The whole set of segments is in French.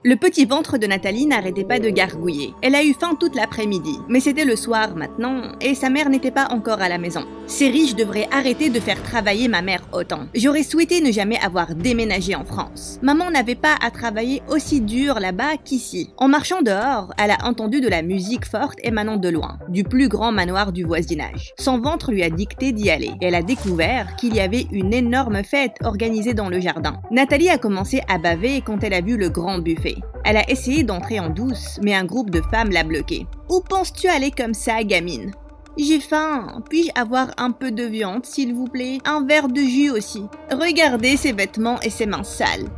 Le petit ventre de Nathalie n'arrêtait pas de gargouiller. Elle a eu faim toute l'après-midi, mais c'était le soir maintenant, et sa mère n'était pas encore à la maison. Ces riches devraient arrêter de faire travailler ma mère autant. J'aurais souhaité ne jamais avoir déménagé en France. Maman n'avait pas à travailler aussi dur là-bas qu'ici. En marchant dehors, elle a entendu de la musique forte émanant de loin, du plus grand manoir du voisinage. Son ventre lui a dicté d'y aller. Elle a découvert qu'il y avait une énorme fête organisée dans le jardin. Nathalie a commencé à baver quand elle a vu le grand buffet. Elle a essayé d'entrer en douce, mais un groupe de femmes l'a bloquée. « Où penses-tu aller comme ça, gamine ?»« J'ai faim. Puis-je avoir un peu de viande, s'il vous plaît? Un verre de jus aussi. Regardez ses vêtements et ses mains sales.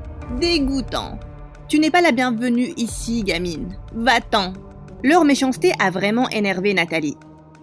Dégoûtant. Tu n'es pas la bienvenue ici, gamine. Va-t'en. » Leur méchanceté a vraiment énervé Nathalie.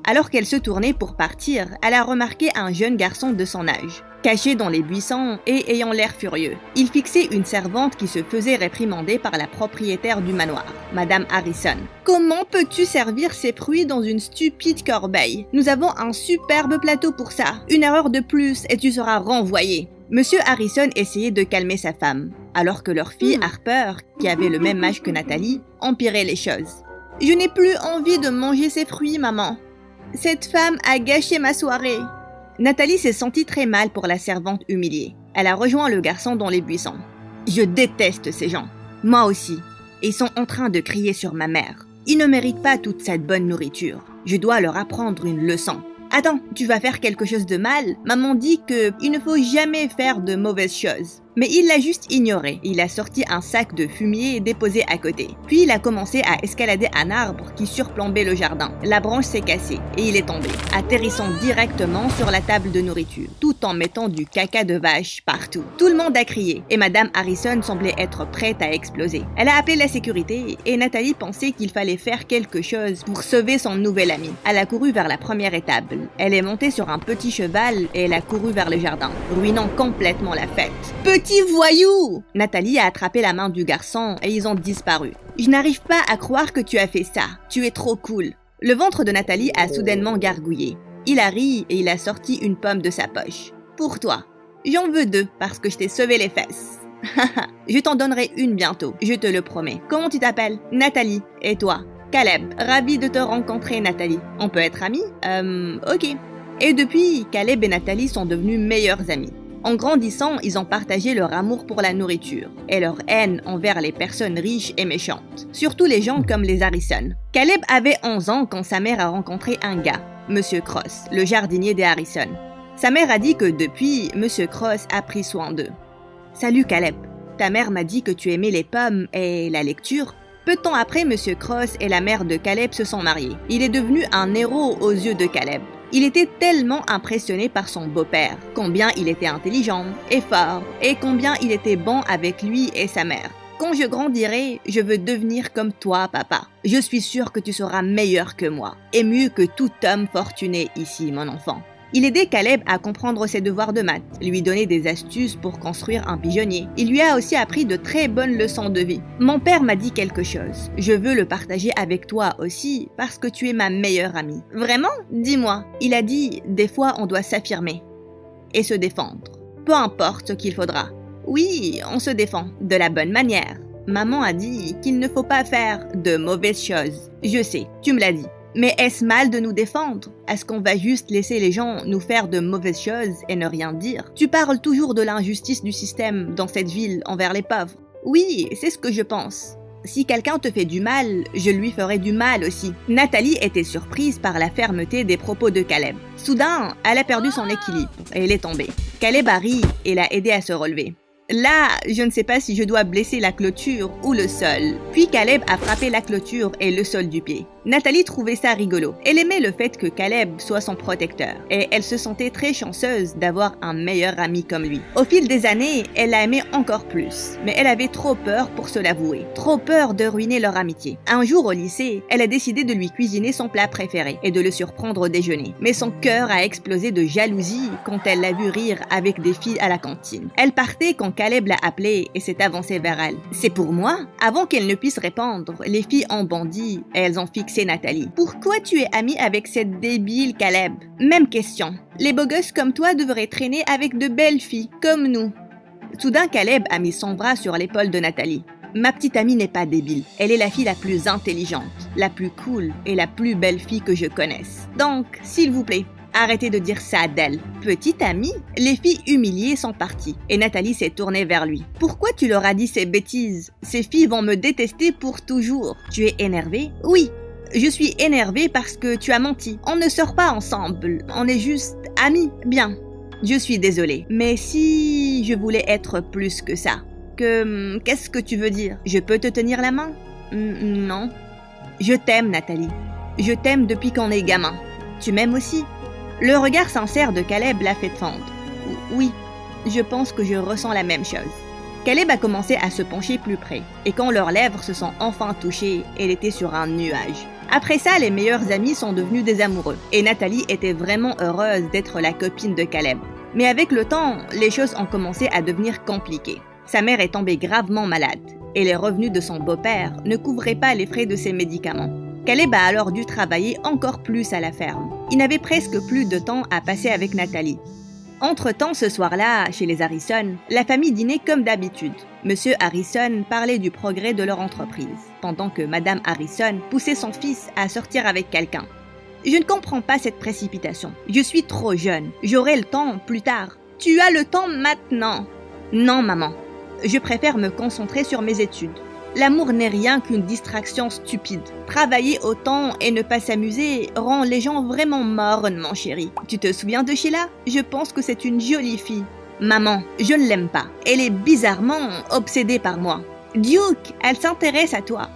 Alors qu'elle se tournait pour partir, elle a remarqué un jeune garçon de son âge, caché dans les buissons et ayant l'air furieux. Il fixait une servante qui se faisait réprimander par la propriétaire du manoir, Madame Harrison. « Comment peux-tu servir ces fruits dans une stupide corbeille? Nous avons un superbe plateau pour ça. Une erreur de plus et tu seras renvoyé. » Monsieur Harrison essayait de calmer sa femme, alors que leur fille Harper, qui avait le même âge que Nathalie, empirait les choses. « Je n'ai plus envie de manger ces fruits, maman. Cette femme a gâché ma soirée. » Nathalie s'est sentie très mal pour la servante humiliée. Elle a rejoint le garçon dans les buissons. « Je déteste ces gens. Moi aussi. Ils sont en train de crier sur ma mère. Ils ne méritent pas toute cette bonne nourriture. Je dois leur apprendre une leçon. » « Attends, tu vas faire quelque chose de mal? Maman dit qu'il ne faut jamais faire de mauvaises choses. » Mais il l'a juste ignoré. Il a sorti un sac de fumier déposé à côté. Puis il a commencé à escalader un arbre qui surplombait le jardin. La branche s'est cassée et il est tombé, atterrissant directement sur la table de nourriture, tout en mettant du caca de vache partout. Tout le monde a crié et Madame Harrison semblait être prête à exploser. Elle a appelé la sécurité et Nathalie pensait qu'il fallait faire quelque chose pour sauver son nouvel ami. Elle a couru vers la première étable. Elle est montée sur un petit cheval et elle a couru vers le jardin, ruinant complètement la fête. Petit voyou! Nathalie a attrapé la main du garçon et ils ont disparu. Je n'arrive pas à croire que tu as fait ça. Tu es trop cool. Le ventre de Nathalie a soudainement gargouillé. Il a ri et il a sorti une pomme de sa poche. Pour toi. J'en veux 2 parce que je t'ai sauvé les fesses. Je t'en donnerai une bientôt, je te le promets. Comment tu t'appelles? Nathalie. Et toi? Caleb. Ravi de te rencontrer, Nathalie. On peut être amis? Ok. Et depuis, Caleb et Nathalie sont devenus meilleurs amis. En grandissant, ils ont partagé leur amour pour la nourriture et leur haine envers les personnes riches et méchantes, surtout les gens comme les Harrison. Caleb avait 11 ans quand sa mère a rencontré un gars, Monsieur Cross, le jardinier des Harrison. Sa mère a dit que depuis, Monsieur Cross a pris soin d'eux. « Salut Caleb, ta mère m'a dit que tu aimais les pommes et la lecture. » Peu de temps après, Monsieur Cross et la mère de Caleb se sont mariés. Il est devenu un héros aux yeux de Caleb. Il était tellement impressionné par son beau-père, combien il était intelligent et fort, et combien il était bon avec lui et sa mère. « Quand je grandirai, je veux devenir comme toi, papa. Je suis sûr que tu seras meilleur que moi, et mieux que tout homme fortuné ici, mon enfant. » Il aidait Caleb à comprendre ses devoirs de maths, lui donnait des astuces pour construire un pigeonnier. Il lui a aussi appris de très bonnes leçons de vie. « Mon père m'a dit quelque chose. Je veux le partager avec toi aussi parce que tu es ma meilleure amie. » « Vraiment? Dis-moi. » Il a dit « Des fois, on doit s'affirmer et se défendre. Peu importe ce qu'il faudra. » Oui, on se défend de la bonne manière. Maman a dit qu'il ne faut pas faire de mauvaises choses. Je sais, tu me l'as dit. Mais est-ce mal de nous défendre? Est-ce qu'on va juste laisser les gens nous faire de mauvaises choses et ne rien dire? Tu parles toujours de l'injustice du système dans cette ville envers les pauvres. Oui, c'est ce que je pense. Si quelqu'un te fait du mal, je lui ferai du mal aussi. Nathalie était surprise par la fermeté des propos de Caleb. Soudain, elle a perdu son équilibre et elle est tombée. Caleb a ri et l'a aidée à se relever. Là, je ne sais pas si je dois blesser la clôture ou le sol. Puis Caleb a frappé la clôture et le sol du pied. Nathalie trouvait ça rigolo. Elle aimait le fait que Caleb soit son protecteur et elle se sentait très chanceuse d'avoir un meilleur ami comme lui. Au fil des années, elle l'a aimé encore plus, mais elle avait trop peur pour se l'avouer, trop peur de ruiner leur amitié. Un jour au lycée, elle a décidé de lui cuisiner son plat préféré et de le surprendre au déjeuner. Mais son cœur a explosé de jalousie quand elle l'a vu rire avec des filles à la cantine. Elle partait quand Caleb l'a appelée et s'est avancé vers elle. « C'est pour moi ?» Avant qu'elle ne puisse répondre, les filles ont bondi et elles ont fixé Nathalie. « Pourquoi tu es amie avec cette débile Caleb ?» Même question. Les beaux gosses comme toi devraient traîner avec de belles filles, comme nous. Soudain, Caleb a mis son bras sur l'épaule de Nathalie. Ma petite amie n'est pas débile. Elle est la fille la plus intelligente, la plus cool et la plus belle fille que je connaisse. Donc, s'il vous plaît, arrêtez de dire ça d'elle. Petite amie? Les filles humiliées sont parties et Nathalie s'est tournée vers lui. Pourquoi tu leur as dit ces bêtises? Ces filles vont me détester pour toujours. Tu es énervée? Oui. Je suis énervée parce que tu as menti. On ne sort pas ensemble, on est juste amis. Bien. Je suis désolée. Mais si je voulais être plus que ça? Qu'est-ce que tu veux dire? Je peux te tenir la main? Non. Je t'aime, Nathalie. Je t'aime depuis qu'on est gamin. Tu m'aimes aussi? Le regard sincère de Caleb l'a fait fendre. Oui, je pense que je ressens la même chose. Caleb a commencé à se pencher plus près, et quand leurs lèvres se sont enfin touchées, elle était sur un nuage. Après ça, les meilleurs amis sont devenus des amoureux, et Nathalie était vraiment heureuse d'être la copine de Caleb. Mais avec le temps, les choses ont commencé à devenir compliquées. Sa mère est tombée gravement malade, et les revenus de son beau-père ne couvraient pas les frais de ses médicaments. Caleb a alors dû travailler encore plus à la ferme. Il n'avait presque plus de temps à passer avec Nathalie. Entre-temps, ce soir-là, chez les Harrison, la famille dînait comme d'habitude. Monsieur Harrison parlait du progrès de leur entreprise, pendant que Madame Harrison poussait son fils à sortir avec quelqu'un. Je ne comprends pas cette précipitation. Je suis trop jeune. J'aurai le temps plus tard. Tu as le temps maintenant. Non, maman. Je préfère me concentrer sur mes études. L'amour n'est rien qu'une distraction stupide. Travailler autant et ne pas s'amuser rend les gens vraiment mornes, mon chéri. Tu te souviens de Sheila? Je pense que c'est une jolie fille. Maman, je ne l'aime pas. Elle est bizarrement obsédée par moi. Duke, elle s'intéresse à toi.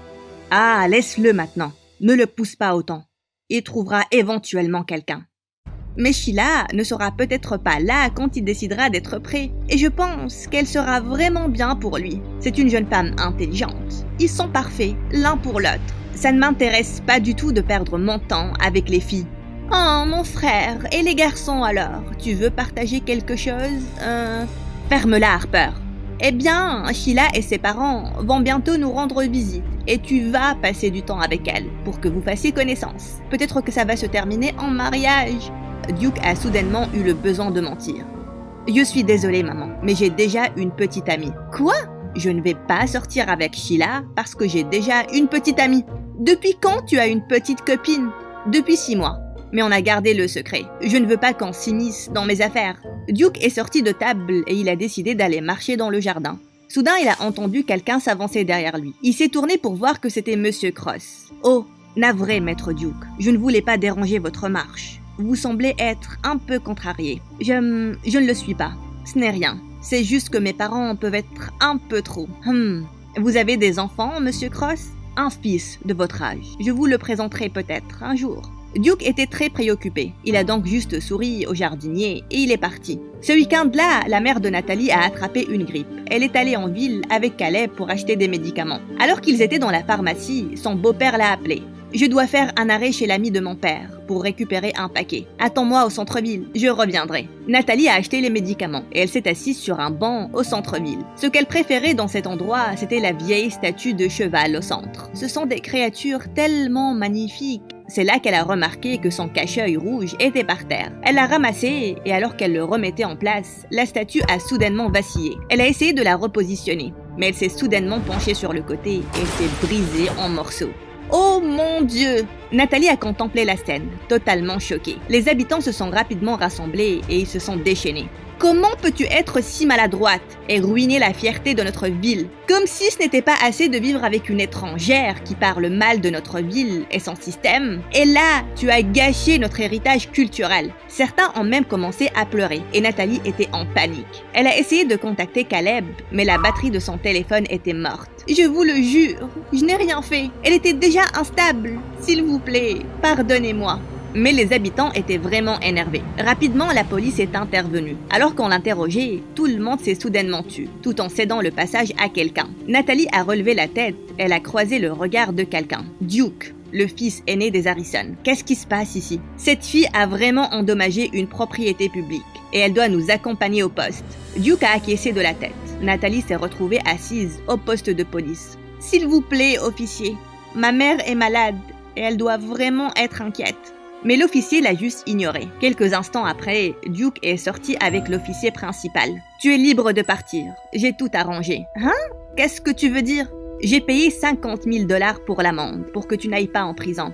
Ah, laisse-le maintenant. Ne le pousse pas autant. Il trouvera éventuellement quelqu'un. Mais Sheila ne sera peut-être pas là quand il décidera d'être prêt. Et je pense qu'elle sera vraiment bien pour lui. C'est une jeune femme intelligente. Ils sont parfaits, l'un pour l'autre. Ça ne m'intéresse pas du tout de perdre mon temps avec les filles. Oh, mon frère, et les garçons alors? Tu veux partager quelque chose? Ferme-la, Harper. Eh bien, Sheila et ses parents vont bientôt nous rendre visite. Et tu vas passer du temps avec elle pour que vous fassiez connaissance. Peut-être que ça va se terminer en mariage. Duke a soudainement eu le besoin de mentir. Je suis désolée, maman, mais j'ai déjà une petite amie. Quoi? Je ne vais pas sortir avec Sheila parce que j'ai déjà une petite amie. Depuis quand tu as une petite copine? Depuis 6 mois. Mais on a gardé le secret. Je ne veux pas qu'on s'immisce dans mes affaires. Duke est sorti de table et il a décidé d'aller marcher dans le jardin. Soudain, il a entendu quelqu'un s'avancer derrière lui. Il s'est tourné pour voir que c'était Monsieur Cross. Oh, navré, Maître Duke. Je ne voulais pas déranger votre marche. Vous semblez être un peu contrarié. Je ne le suis pas. Ce n'est rien. C'est juste que mes parents peuvent être un peu trop. Vous avez des enfants, Monsieur Cross? Un fils de votre âge. Je vous le présenterai peut-être un jour. Duke était très préoccupé. Il a donc juste souri au jardinier et il est parti. Ce week-end-là, la mère de Nathalie a attrapé une grippe. Elle est allée en ville avec Caleb pour acheter des médicaments. Alors qu'ils étaient dans la pharmacie, son beau-père l'a appelé. Je dois faire un arrêt chez l'ami de mon père pour récupérer un paquet. Attends-moi au centre-ville, je reviendrai. Nathalie a acheté les médicaments et elle s'est assise sur un banc au centre-ville. Ce qu'elle préférait dans cet endroit, c'était la vieille statue de cheval au centre. Ce sont des créatures tellement magnifiques. C'est là qu'elle a remarqué que son cache-œil rouge était par terre. Elle l'a ramassé et alors qu'elle le remettait en place, la statue a soudainement vacillé. Elle a essayé de la repositionner, mais elle s'est soudainement penchée sur le côté et elle s'est brisée en morceaux. Oh mon Dieu! Nathalie a contemplé la scène, totalement choquée. Les habitants se sont rapidement rassemblés et ils se sont déchaînés. Comment peux-tu être si maladroite et ruiner la fierté de notre ville? Comme si ce n'était pas assez de vivre avec une étrangère qui parle mal de notre ville et son système. Et là, tu as gâché notre héritage culturel. Certains ont même commencé à pleurer et Nathalie était en panique. Elle a essayé de contacter Caleb, mais la batterie de son téléphone était morte. Je vous le jure, je n'ai rien fait. Elle était déjà instable. S'il vous plaît, pardonnez-moi. Mais les habitants étaient vraiment énervés. Rapidement, la police est intervenue. Alors qu'on l'interrogeait, tout le monde s'est soudainement tu, tout en cédant le passage à quelqu'un. Nathalie a relevé la tête, elle a croisé le regard de quelqu'un. Duke, le fils aîné des Harrison. Qu'est-ce qui se passe ici? Cette fille a vraiment endommagé une propriété publique et elle doit nous accompagner au poste. Duke a acquiescé de la tête. Nathalie s'est retrouvée assise au poste de police. S'il vous plaît, officier, ma mère est malade et elle doit vraiment être inquiète. Mais l'officier l'a juste ignoré. Quelques instants après, Duke est sorti avec l'officier principal. Tu es libre de partir. J'ai tout arrangé. Hein? Qu'est-ce que tu veux dire? J'ai payé 50 000 $ pour l'amende, pour que tu n'ailles pas en prison.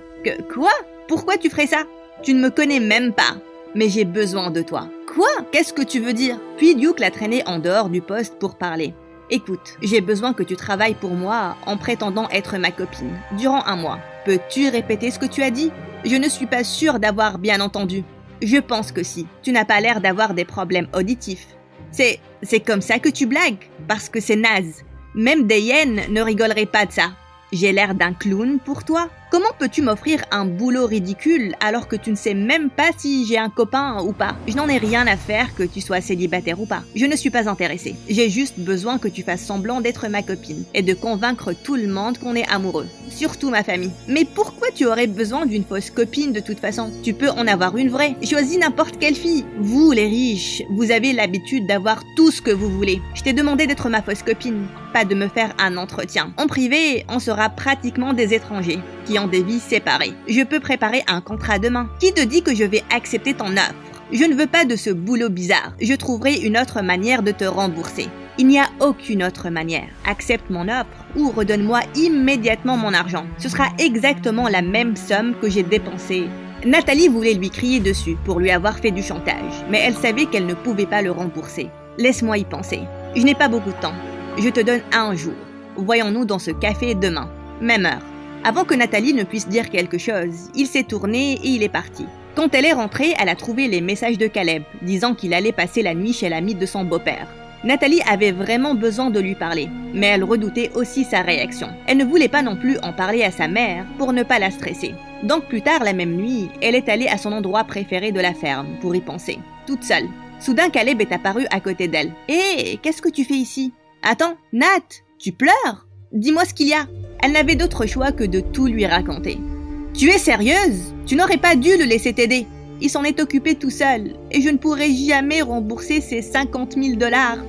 Quoi? Pourquoi tu ferais ça? Tu ne me connais même pas. Mais j'ai besoin de toi. Quoi? Qu'est-ce que tu veux dire? Puis Duke l'a traîné en dehors du poste pour parler. Écoute, j'ai besoin que tu travailles pour moi en prétendant être ma copine, durant 1 mois. Peux-tu répéter ce que tu as dit? Je ne suis pas sûre d'avoir bien entendu. Je pense que si. Tu n'as pas l'air d'avoir des problèmes auditifs. C'est comme ça que tu blagues, parce que c'est naze. Même des hyènes ne rigoleraient pas de ça. J'ai l'air d'un clown pour toi? Comment peux-tu m'offrir un boulot ridicule alors que tu ne sais même pas si j'ai un copain ou pas? Je n'en ai rien à faire que tu sois célibataire ou pas. Je ne suis pas intéressée. J'ai juste besoin que tu fasses semblant d'être ma copine et de convaincre tout le monde qu'on est amoureux. Surtout ma famille. Mais pourquoi tu aurais besoin d'une fausse copine de toute façon? Tu peux en avoir une vraie. Choisis n'importe quelle fille. Vous, les riches, vous avez l'habitude d'avoir tout ce que vous voulez. Je t'ai demandé d'être ma fausse copine, pas de me faire un entretien. En privé, on sera pratiquement des étrangers qui ont des vies séparées. Je peux préparer un contrat demain. Qui te dit que je vais accepter ton offre? Je ne veux pas de ce boulot bizarre. Je trouverai une autre manière de te rembourser. Il n'y a aucune autre manière. Accepte mon offre ou redonne-moi immédiatement mon argent. Ce sera exactement la même somme que j'ai dépensée. Nathalie voulait lui crier dessus pour lui avoir fait du chantage, mais elle savait qu'elle ne pouvait pas le rembourser. Laisse-moi y penser. Je n'ai pas beaucoup de temps. Je te donne 1 jour. Voyons-nous dans ce café demain. Même heure. Avant que Nathalie ne puisse dire quelque chose, il s'est tourné et il est parti. Quand elle est rentrée, elle a trouvé les messages de Caleb, disant qu'il allait passer la nuit chez l'ami de son beau-père. Nathalie avait vraiment besoin de lui parler, mais elle redoutait aussi sa réaction. Elle ne voulait pas non plus en parler à sa mère pour ne pas la stresser. Donc plus tard la même nuit, elle est allée à son endroit préféré de la ferme pour y penser, toute seule. Soudain, Caleb est apparu à côté d'elle. « Hé, qu'est-ce que tu fais ici? Attends, Nat, tu pleures? Dis-moi ce qu'il y a. » Elle n'avait d'autre choix que de tout lui raconter. « Tu es sérieuse? Tu n'aurais pas dû le laisser t'aider. Il s'en est occupé tout seul et je ne pourrai jamais rembourser ces 50 000 $.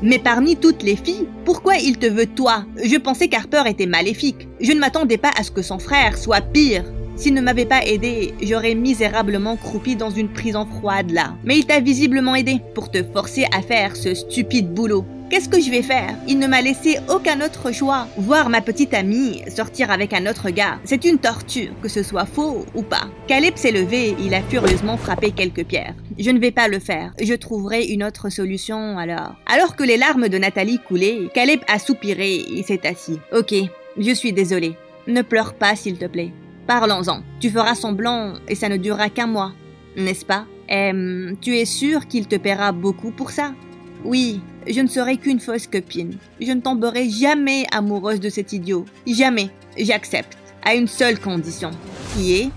Mais parmi toutes les filles, pourquoi il te veut toi? Je pensais qu'Harper était maléfique. Je ne m'attendais pas à ce que son frère soit pire. S'il ne m'avait pas aidé, j'aurais misérablement croupi dans une prison froide là. Mais il t'a visiblement aidé pour te forcer à faire ce stupide boulot. Qu'est-ce que je vais faire? Il ne m'a laissé aucun autre choix. Voir ma petite amie sortir avec un autre gars, c'est une torture, que ce soit faux ou pas. Caleb s'est levé et il a furieusement frappé quelques pierres. Je ne vais pas le faire. Je trouverai une autre solution alors. Alors que les larmes de Nathalie coulaient, Caleb a soupiré et s'est assis. Ok, je suis désolé. Ne pleure pas s'il te plaît. Parlons-en. Tu feras semblant et ça ne durera qu'1 mois, n'est-ce pas? Tu es sûr qu'il te paiera beaucoup pour ça? Oui, je ne serai qu'une fausse copine. Je ne tomberai jamais amoureuse de cet idiot. Jamais. J'accepte. À une seule condition. Qui est